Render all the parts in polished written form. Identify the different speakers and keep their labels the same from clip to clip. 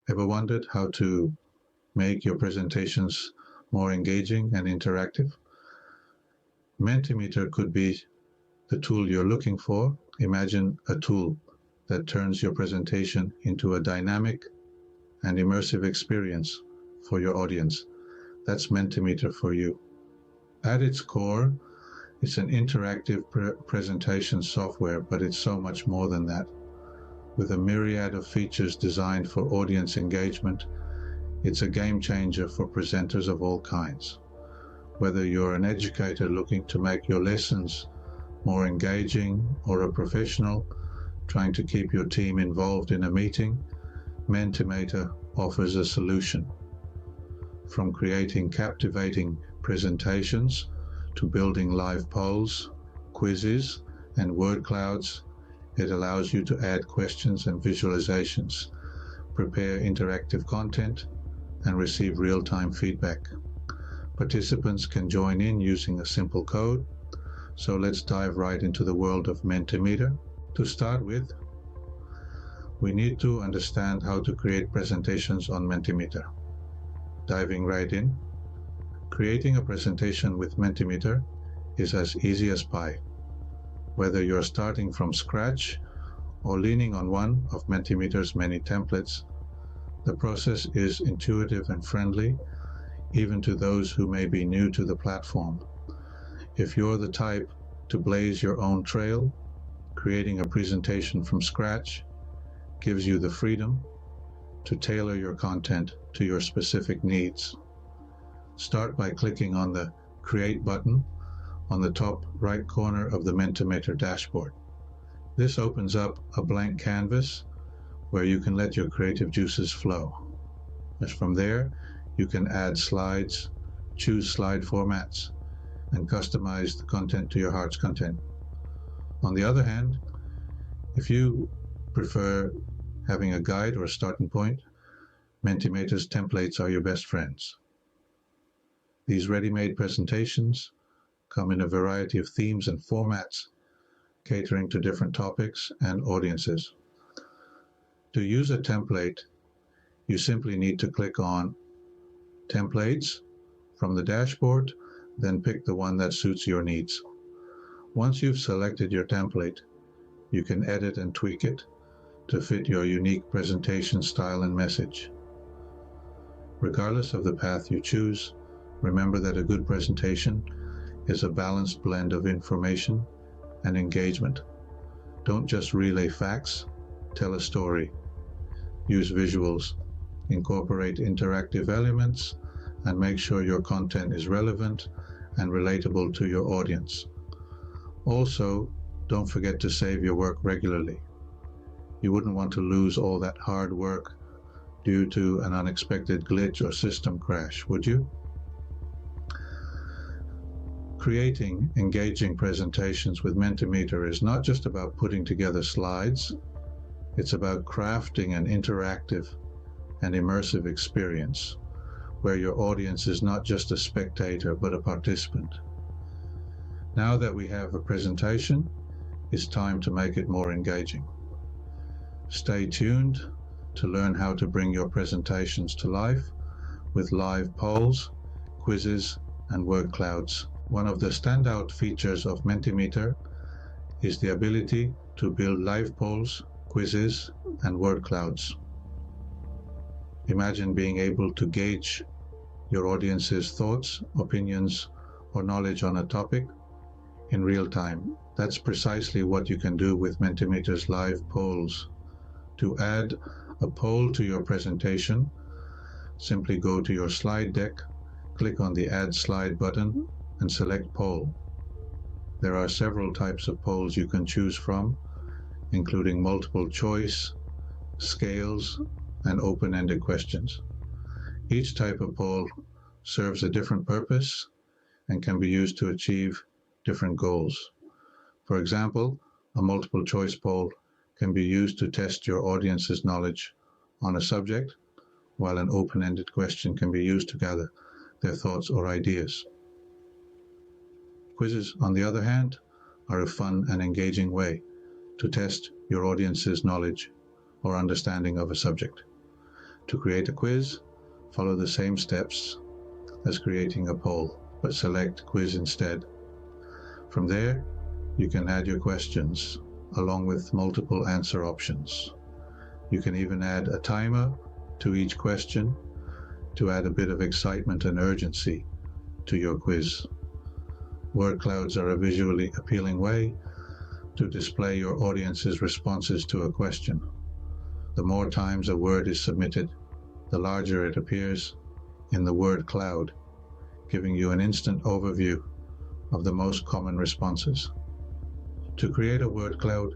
Speaker 1: Ever wondered how to make your presentations more engaging and interactive? Mentimeter could be the tool you're looking for. Imagine a tool that turns your presentation into a dynamic and immersive experience for your audience. That's Mentimeter for you. At its core, it's an interactive presentation software, but it's so much more than that. With a myriad of features designed for audience engagement, it's a game changer for presenters of all kinds. Whether you're an educator looking to make your lessons more engaging or a professional trying to keep your team involved in a meeting, Mentimeter offers a solution. From creating captivating presentations to building live polls, quizzes, and word clouds, it allows you to add questions and visualizations, prepare interactive content, and receive real-time feedback. Participants can join in using a simple code. So let's dive right into the world of Mentimeter. To start with, we need to understand how to create presentations on Mentimeter. Diving right in, creating a presentation with Mentimeter is as easy as pie. Whether you're starting from scratch or leaning on one of Mentimeter's many templates, the process is intuitive and friendly, even to those who may be new to the platform. If you're the type to blaze your own trail, creating a presentation from scratch gives you the freedom to tailor your content to your specific needs. Start by clicking on the Create button on the top right corner of the Mentimeter dashboard. This opens up a blank canvas where you can let your creative juices flow. As from there, you can add slides, choose slide formats, and customize the content to your heart's content. On the other hand, if you prefer having a guide or a starting point, Mentimeter's templates are your best friends. These ready-made presentations come in a variety of themes and formats, catering to different topics and audiences. To use a template, you simply need to click on Templates from the dashboard, then pick the one that suits your needs. Once you've selected your template, you can edit and tweak it to fit your unique presentation style and message. Regardless of the path you choose, remember that a good presentation is a balanced blend of information and engagement. Don't just relay facts, tell a story. Use visuals, incorporate interactive elements, and make sure your content is relevant and relatable to your audience. Also, don't forget to save your work regularly. You wouldn't want to lose all that hard work due to an unexpected glitch or system crash, would you? Creating engaging presentations with Mentimeter is not just about putting together slides, it's about crafting an interactive and immersive experience where your audience is not just a spectator but a participant. Now that we have a presentation, it's time to make it more engaging. Stay tuned to learn how to bring your presentations to life with live polls, quizzes, and word clouds. One of the standout features of Mentimeter is the ability to build live polls, quizzes, and word clouds. Imagine being able to gauge your audience's thoughts, opinions, or knowledge on a topic in real time. That's precisely what you can do with Mentimeter's live polls. To add a poll to your presentation, simply go to your slide deck, click on the Add Slide button, and select Poll. There are several types of polls you can choose from, including multiple choice, scales, and open-ended questions. Each type of poll serves a different purpose and can be used to achieve different goals. For example, a multiple choice poll can be used to test your audience's knowledge on a subject, while an open-ended question can be used to gather their thoughts or ideas. Quizzes, on the other hand, are a fun and engaging way to test your audience's knowledge or understanding of a subject. To create a quiz, follow the same steps as creating a poll, but select quiz instead. From there, you can add your questions along with multiple answer options. You can even add a timer to each question to add a bit of excitement and urgency to your quiz. Word clouds are a visually appealing way to display your audience's responses to a question. The more times a word is submitted, the larger it appears in the word cloud, giving you an instant overview of the most common responses. To create a word cloud,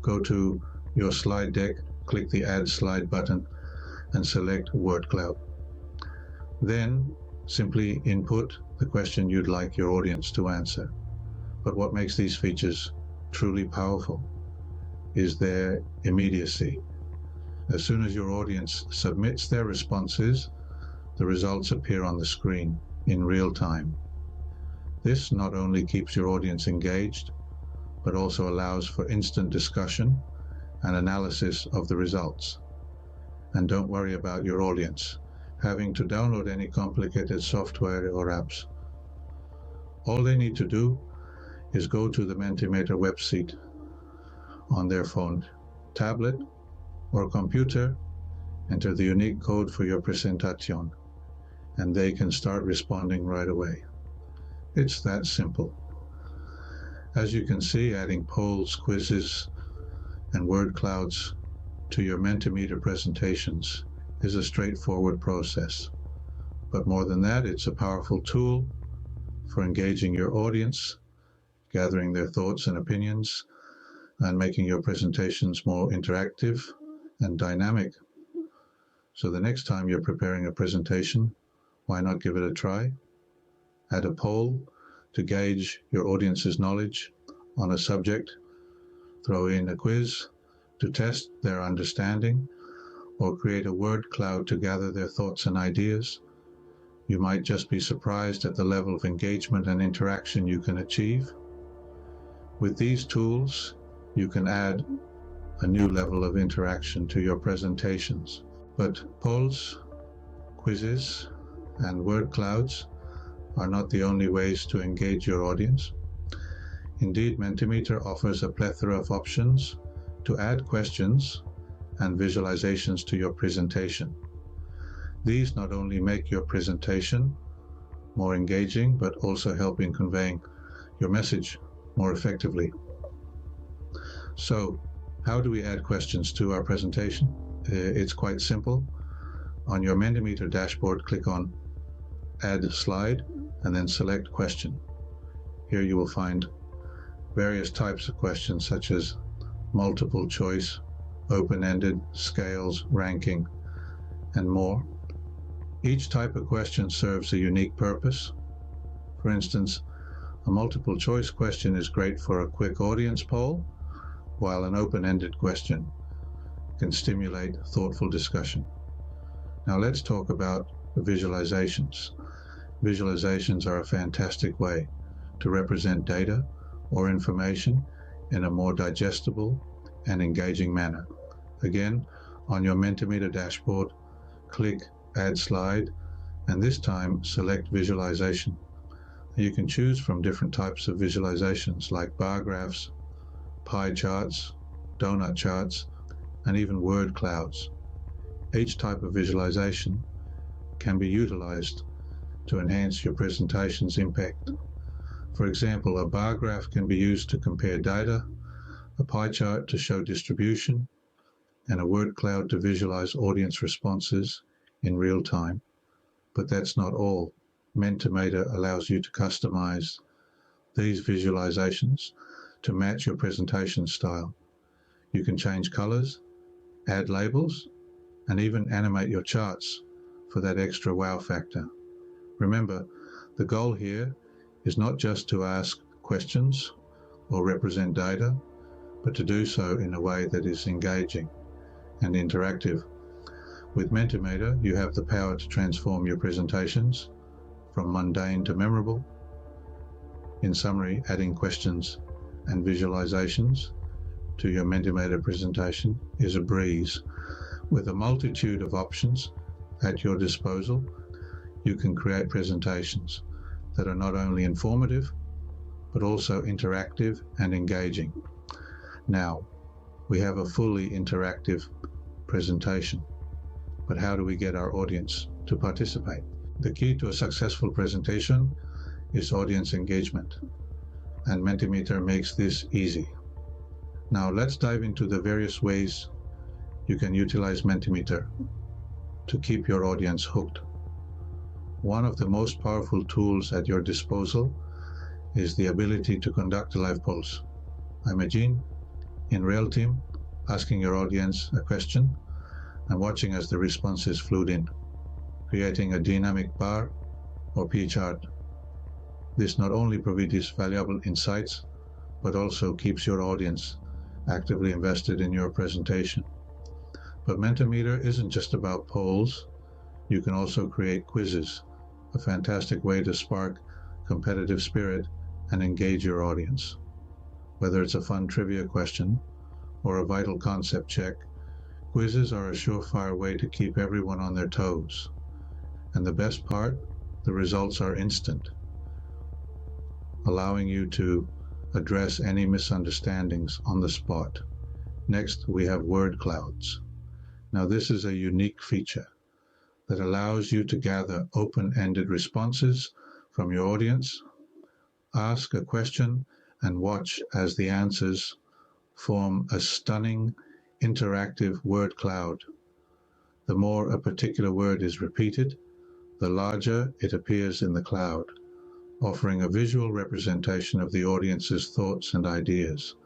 Speaker 1: go to your slide deck, click the Add Slide button, and select Word Cloud. Then simply input the question you'd like your audience to answer. But what makes these features truly powerful is their immediacy. As soon as your audience submits their responses, the results appear on the screen in real time. This not only keeps your audience engaged, but also allows for instant discussion and analysis of the results. And don't worry about your audience having to download any complicated software or apps. All they need to do is go to the Mentimeter website on their phone, tablet, or computer, enter the unique code for your presentation, and they can start responding right away. It's that simple. As you can see, adding polls, quizzes, and word clouds to your Mentimeter presentations is a straightforward process. But more than that, it's a powerful tool for engaging your audience, gathering their thoughts and opinions, and making your presentations more interactive and dynamic. So the next time you're preparing a presentation, why not give it a try? Add a poll to gauge your audience's knowledge on a subject, throw in a quiz to test their understanding, or create a word cloud to gather their thoughts and ideas. You might just be surprised at the level of engagement and interaction you can achieve. With these tools, you can add a new level of interaction to your presentations. But polls, quizzes, and word clouds are not the only ways to engage your audience. Indeed, Mentimeter offers a plethora of options to add questions and visualizations to your presentation. These not only make your presentation more engaging, but also help in conveying your message more effectively. So, how do we add questions to our presentation? It's quite simple. On your Mentimeter dashboard, click on Add Slide and then select Question. Here you will find various types of questions such as multiple choice, open-ended, scales, ranking, and more. Each type of question serves a unique purpose. For instance, a multiple choice question is great for a quick audience poll, while an open-ended question can stimulate thoughtful discussion. Now let's talk about visualizations. Visualizations are a fantastic way to represent data or information in a more digestible and engaging manner. Again, on your Mentimeter dashboard, click Add Slide, and this time select Visualization. You can choose from different types of visualizations like bar graphs, pie charts, donut charts, and even word clouds. Each type of visualization can be utilized to enhance your presentation's impact. For example, a bar graph can be used to compare data, a pie chart to show distribution, and a word cloud to visualize audience responses in real time. But that's not all. Mentimeter allows you to customize these visualizations to match your presentation style. You can change colors, add labels, and even animate your charts for that extra wow factor. Remember, the goal here is not just to ask questions or represent data, but to do so in a way that is engaging and interactive. With Mentimeter, you have the power to transform your presentations from mundane to memorable. In summary, adding questions and visualizations to your Mentimeter presentation is a breeze With a multitude of options at your disposal, you can create presentations that are not only informative, but also interactive and engaging. Now, we have a fully interactive presentation, but how do we get our audience to participate? The key to a successful presentation is audience engagement, and Mentimeter makes this easy. Now let's dive into the various ways you can utilize Mentimeter to keep your audience hooked. One of the most powerful tools at your disposal is the ability to conduct a live pulse. Imagine in real time asking your audience a question and watching as the responses flowed in, creating a dynamic bar or pie chart. This not only provides valuable insights, but also keeps your audience actively invested in your presentation. But Mentimeter isn't just about polls. You can also create quizzes, a fantastic way to spark competitive spirit and engage your audience. Whether it's a fun trivia question or a vital concept check, quizzes are a surefire way to keep everyone on their toes. And the best part, the results are instant, allowing you to address any misunderstandings on the spot. Next, we have word clouds. Now, this is a unique feature that allows you to gather open-ended responses from your audience, ask a question, and watch as the answers form a stunning, interactive word cloud. The more a particular word is repeated, the larger it appears in the cloud, offering a visual representation of the audience's thoughts and ideas.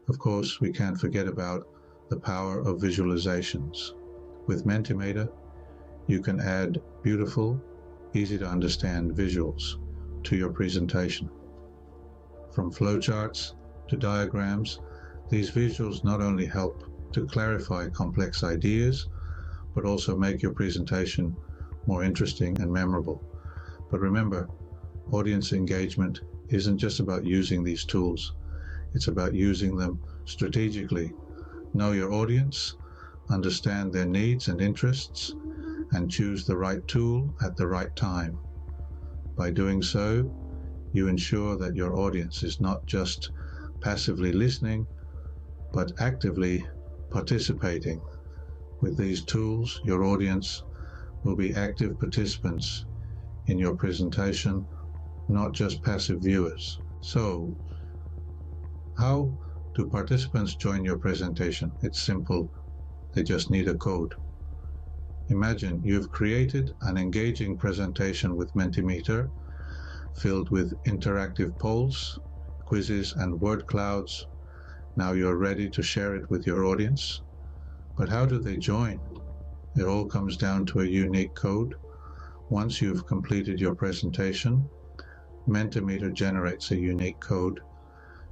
Speaker 1: Of course, we can't forget about the power of visualizations. With Mentimeter, you can add beautiful, easy-to-understand visuals to your presentation. From flowcharts to diagrams, these visuals not only help to clarify complex ideas, but also make your presentation more interesting and memorable. But remember, audience engagement isn't just about using these tools. It's about using them strategically. Know your audience, understand their needs and interests, and choose the right tool at the right time. By doing so, you ensure that your audience is not just passively listening, but actively participating. With these tools, your audience will be active participants in your presentation, not just passive viewers. So, how do participants join your presentation? It's simple. They just need a code. Imagine you've created an engaging presentation with Mentimeter, filled with interactive polls, quizzes, and word clouds. Now you're ready to share it with your audience. But how do they join? It all comes down to a unique code. Once you've completed your presentation, Mentimeter generates a unique code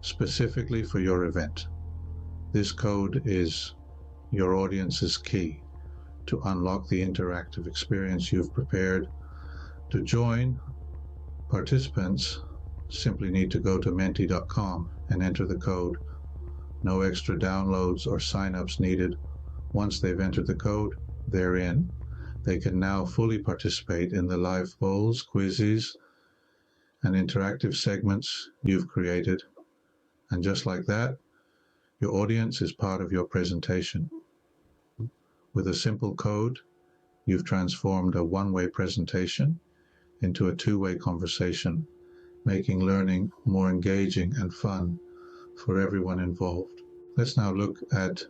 Speaker 1: specifically for your event. This code is your audience's key to unlock the interactive experience you've prepared. To join, participants simply need to go to menti.com and enter the code. No extra downloads or signups needed. Once they've entered the code, they're in. They can now fully participate in the live polls, quizzes, and interactive segments you've created. And just like that, your audience is part of your presentation. With a simple code, you've transformed a one-way presentation into a two-way conversation, making learning more engaging and fun for everyone involved. Let's now look at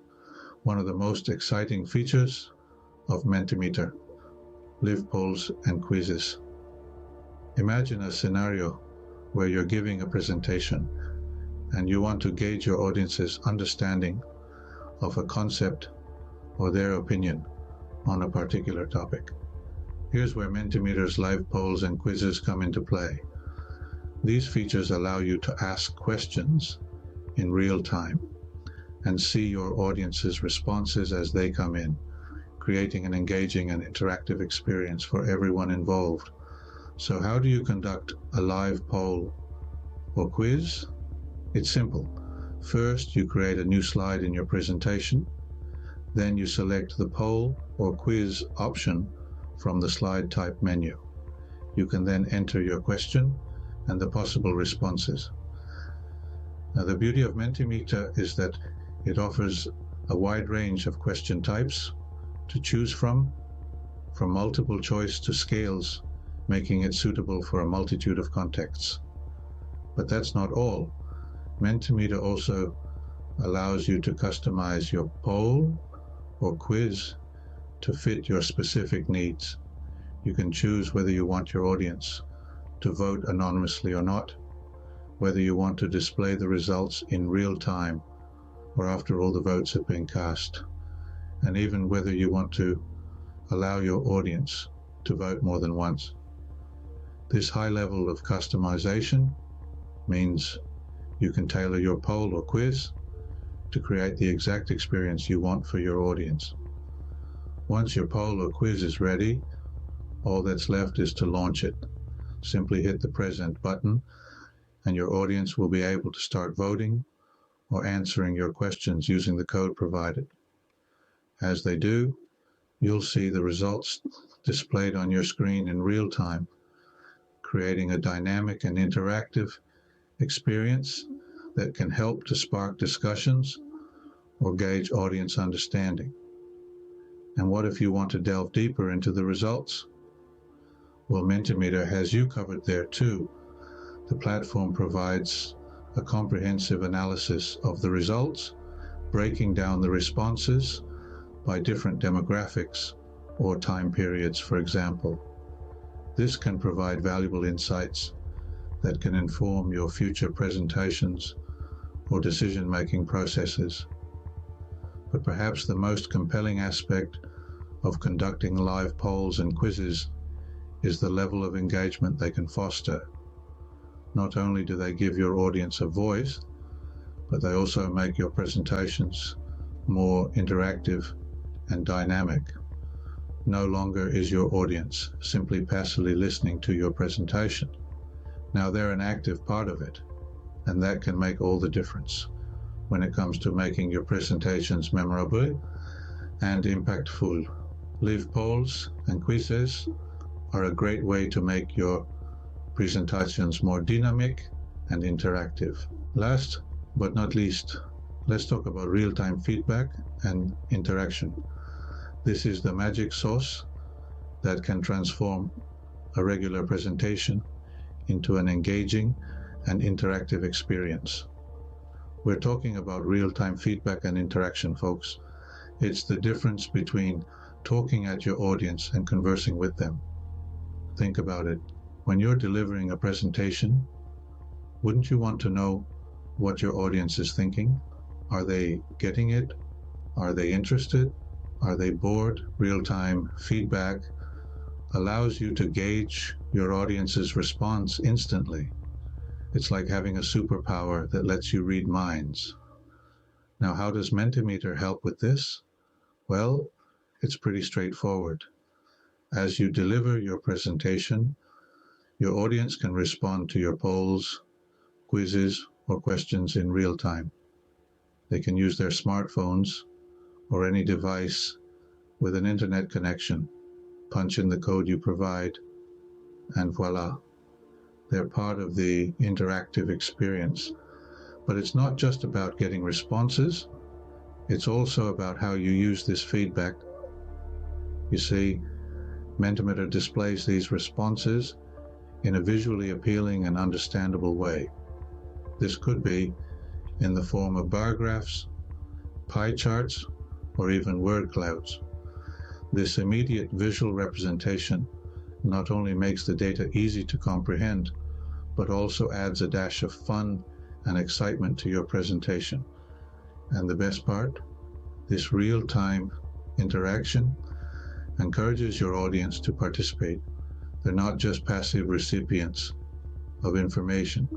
Speaker 1: one of the most exciting features of Mentimeter, live polls and quizzes. Imagine a scenario where you're giving a presentation and you want to gauge your audience's understanding of a concept or their opinion on a particular topic. Here's where Mentimeter's live polls and quizzes come into play. These features allow you to ask questions in real time and see your audience's responses as they come in, creating an engaging and interactive experience for everyone involved. So how do you conduct a live poll or quiz? It's simple. First, you create a new slide in your presentation. Then you select the poll or quiz option from the slide type menu. You can then enter your question and the possible responses. Now, the beauty of Mentimeter is that it offers a wide range of question types to choose from multiple choice to scales, making it suitable for a multitude of contexts. But that's not all. Mentimeter also allows you to customize your poll or quiz to fit your specific needs. You can choose whether you want your audience to vote anonymously or not, whether you want to display the results in real time or after all the votes have been cast, and even whether you want to allow your audience to vote more than once. This high level of customization means you can tailor your poll or quiz to create the exact experience you want for your audience. Once your poll or quiz is ready, all that's left is to launch it. Simply hit the present button and your audience will be able to start voting or answering your questions using the code provided. As they do, you'll see the results displayed on your screen in real time, creating a dynamic and interactive experience that can help to spark discussions or gauge audience understanding. And what if you want to delve deeper into the results? Well, Mentimeter has you covered there too. The platform provides a comprehensive analysis of the results, breaking down the responses by different demographics or time periods, for example. This can provide valuable insights that can inform your future presentations or decision-making processes. But perhaps the most compelling aspect of conducting live polls and quizzes is the level of engagement they can foster. Not only do they give your audience a voice, but they also make your presentations more interactive and dynamic. No longer is your audience simply passively listening to your presentation. Now they're an active part of it, and that can make all the difference when it comes to making your presentations memorable and impactful. Live polls and quizzes are a great way to make your presentations more dynamic and interactive. Last but not least, let's talk about real-time feedback and interaction. This is the magic sauce that can transform a regular presentation into an engaging and interactive experience. We're talking about real-time feedback and interaction, folks. It's the difference between talking at your audience and conversing with them. Think about it. When you're delivering a presentation, wouldn't you want to know what your audience is thinking? Are they getting it? Are they interested? Are they bored? Real-time feedback allows you to gauge your audience's response instantly. It's like having a superpower that lets you read minds. Now, how does Mentimeter help with this? Well, it's pretty straightforward. As you deliver your presentation, your audience can respond to your polls, quizzes, or questions in real time. They can use their smartphones or any device with an internet connection, punch in the code you provide, and voila, they're part of the interactive experience. But it's not just about getting responses, it's also about how you use this feedback. You see, Mentimeter displays these responses in a visually appealing and understandable way. This could be in the form of bar graphs, pie charts, or even word clouds. This immediate visual representation not only makes the data easy to comprehend, but also adds a dash of fun and excitement to your presentation. And the best part, this real-time interaction encourages your audience to participate. They're not just passive recipients of information.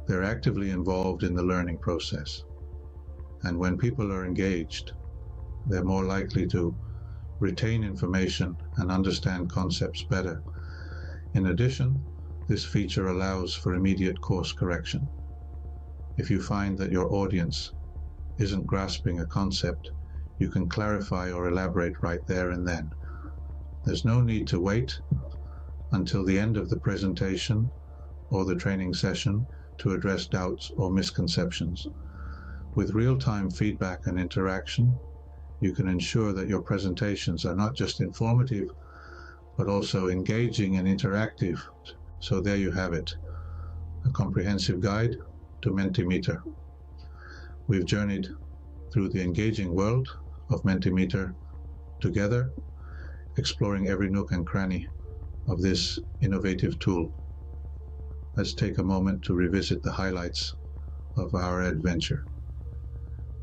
Speaker 1: They're actively involved in the learning process. And when people are engaged, they're more likely to retain information and understand concepts better. In addition, this feature allows for immediate course correction. If you find that your audience isn't grasping a concept, you can clarify or elaborate right there and then. There's no need to wait until the end of the presentation or the training session to address doubts or misconceptions. With real-time feedback and interaction, you can ensure that your presentations are not just informative, but also engaging and interactive. So there you have it, a comprehensive guide to Mentimeter. We've journeyed through the engaging world of Mentimeter together, exploring every nook and cranny of this innovative tool. Let's take a moment to revisit the highlights of our adventure.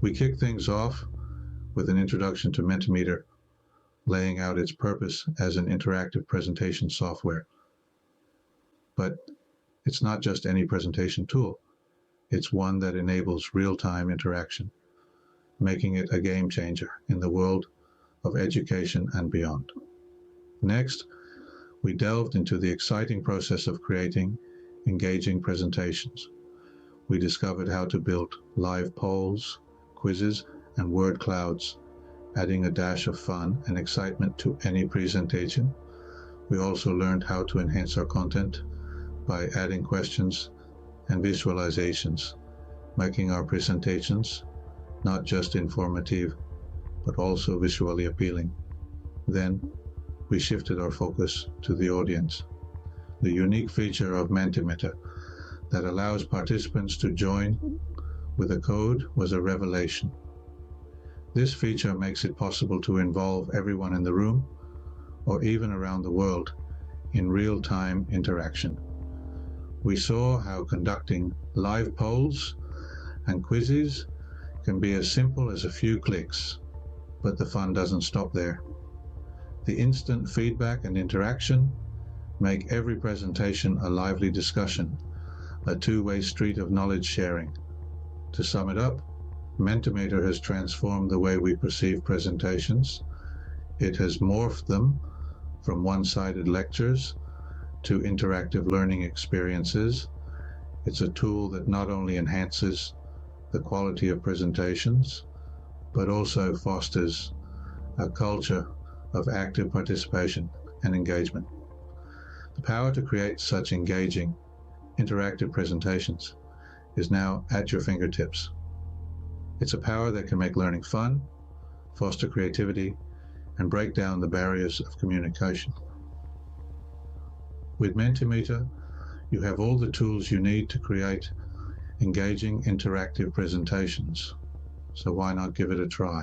Speaker 1: We kick things off with an introduction to Mentimeter, laying out its purpose as an interactive presentation software. But it's not just any presentation tool. It's one that enables real-time interaction, making it a game changer in the world of education and beyond. Next, we delved into the exciting process of creating engaging presentations. We discovered how to build live polls, quizzes, and word clouds, adding a dash of fun and excitement to any presentation. We also learned how to enhance our content by adding questions and visualizations, making our presentations not just informative, but also visually appealing. Then, we shifted our focus to the audience. The unique feature of Mentimeter that allows participants to join with a code was a revelation. This feature makes it possible to involve everyone in the room, or even around the world, in real-time interaction. We saw how conducting live polls and quizzes can be as simple as a few clicks, but the fun doesn't stop there. The instant feedback and interaction make every presentation a lively discussion, a two-way street of knowledge sharing. To sum it up, Mentimeter has transformed the way we perceive presentations. It has morphed them from one-sided lectures to interactive learning experiences. It's a tool that not only enhances the quality of presentations, but also fosters a culture of active participation and engagement. The power to create such engaging, interactive presentations is now at your fingertips. It's a power that can make learning fun, foster creativity, and break down the barriers of communication. With Mentimeter, you have all the tools you need to create engaging, interactive presentations. So why not give it a try?